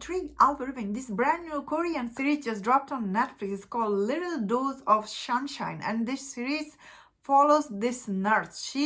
3, Algorithm. This brand new Korean series just dropped on Netflix. It's called Little Dose of Sunshine. And this series follows this nurse.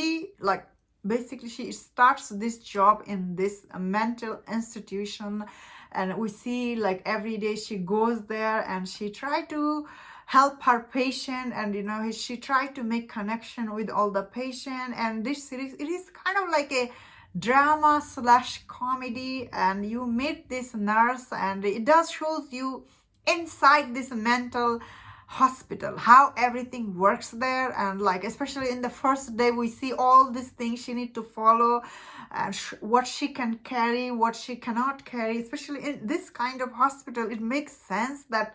Basically, she starts this job in this mental institution. And we see like every day she goes there and she try to help her patient, and she tried to make connection with all the patient. And this series, it is kind of like a drama slash comedy, and you meet this nurse and it does shows you inside this mental hospital how everything works there. And like especially in the first day we see all these things she need to follow, and what she can carry, what she cannot carry. Especially in this kind of hospital, it makes sense that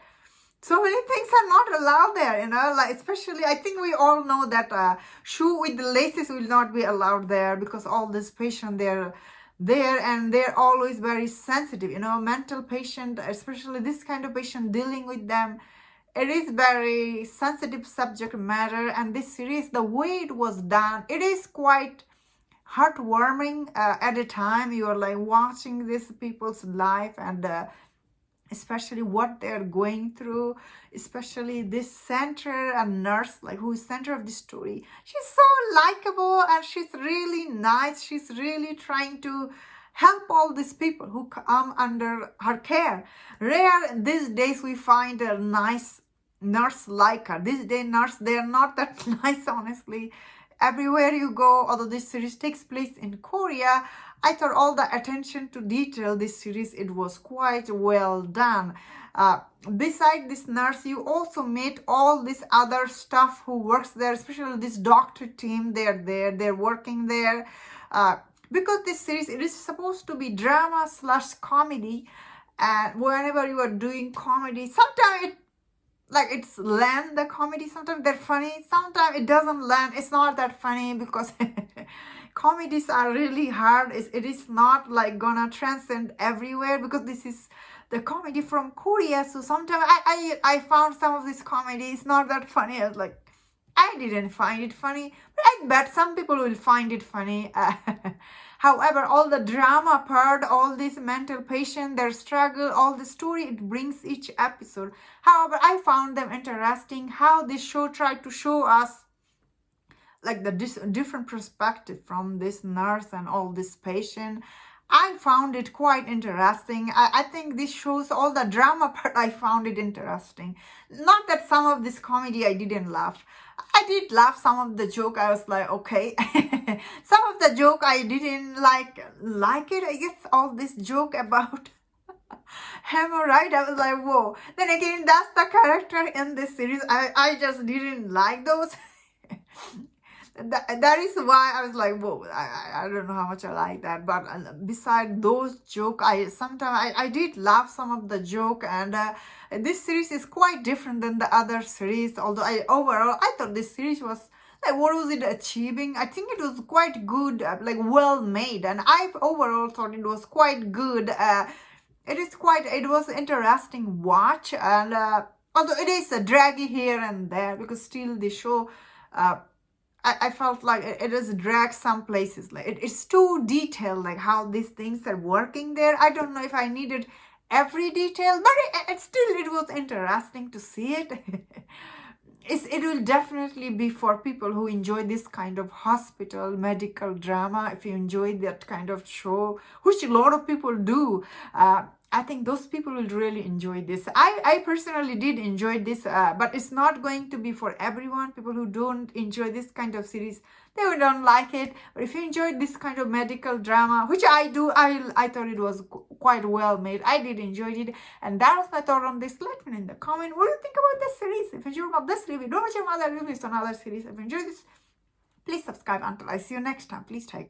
so many things are not allowed there, like especially I think we all know that shoe with the laces will not be allowed there, because all this patient they're there and they're always very sensitive, mental patient, especially this kind of patient, dealing with them, it is very sensitive subject matter. And this series, the way it was done, it is quite heartwarming. At a time you are like watching these people's life, and especially what they're going through, especially this center and nurse, like who is center of the story. She's so likable and she's really nice. She's really trying to help all these people who come under her care. Rare these days we find a nice nurse like her. These day nurse, they're not that nice, honestly. Everywhere you go, although this series takes place in Korea, I thought all the attention to detail this series, it was quite well done. Beside this nurse, you also meet all this other staff who works there, especially this doctor team. They're there, they're working there. Because this series, it is supposed to be drama slash comedy. And whenever you are doing comedy, sometimes it's land the comedy, sometimes they're funny, sometimes it doesn't land, it's not that funny, because comedies are really hard. It is not like gonna transcend everywhere, because this is the comedy from Korea. So sometimes I found some of this comedy is not that funny. I was like, I didn't find it funny, but I bet some people will find it funny. However, all the drama part, all this mental patient, their struggle, all the story, it brings each episode. However, I found them interesting, how this show tried to show us like the different perspective from this nurse and all this patient. I found it quite interesting. I think this shows all the drama part. I found it interesting. Not that some of this comedy I didn't laugh. I did laugh some of the joke. I was like, okay. Some of the joke I didn't like it. I guess all this joke about hemorrhoid, I was like, whoa. Then again, that's the character in this series. I just didn't like those. That is why I was like, whoa, I don't know how much I like that. But beside those joke, I did laugh some of the joke. And this series is quite different than the other series. Although overall I thought this series was like, what was it achieving? I think it was quite good, like well made. And I overall thought it was quite good. It was interesting watch. And although it is draggy here and there, because still the show, I felt like it is dragged some places. Like it's too detailed, like how these things are working there. I don't know if I needed every detail, but it was interesting to see it. It will definitely be for people who enjoy this kind of hospital medical drama. If you enjoy that kind of show, which a lot of people do, I think those people will really enjoy this. I personally did enjoy this, but it's not going to be for everyone. People who don't enjoy this kind of series, they don't like it. But if you enjoyed this kind of medical drama, which I do, I thought it was quite well made. I did enjoy it. And that was my thought on this. Let me know in the comment, what do you think about this series? If you enjoyed this review, don't watch my other reviews on other series. If you enjoyed this, please subscribe. Until I see you next time, please take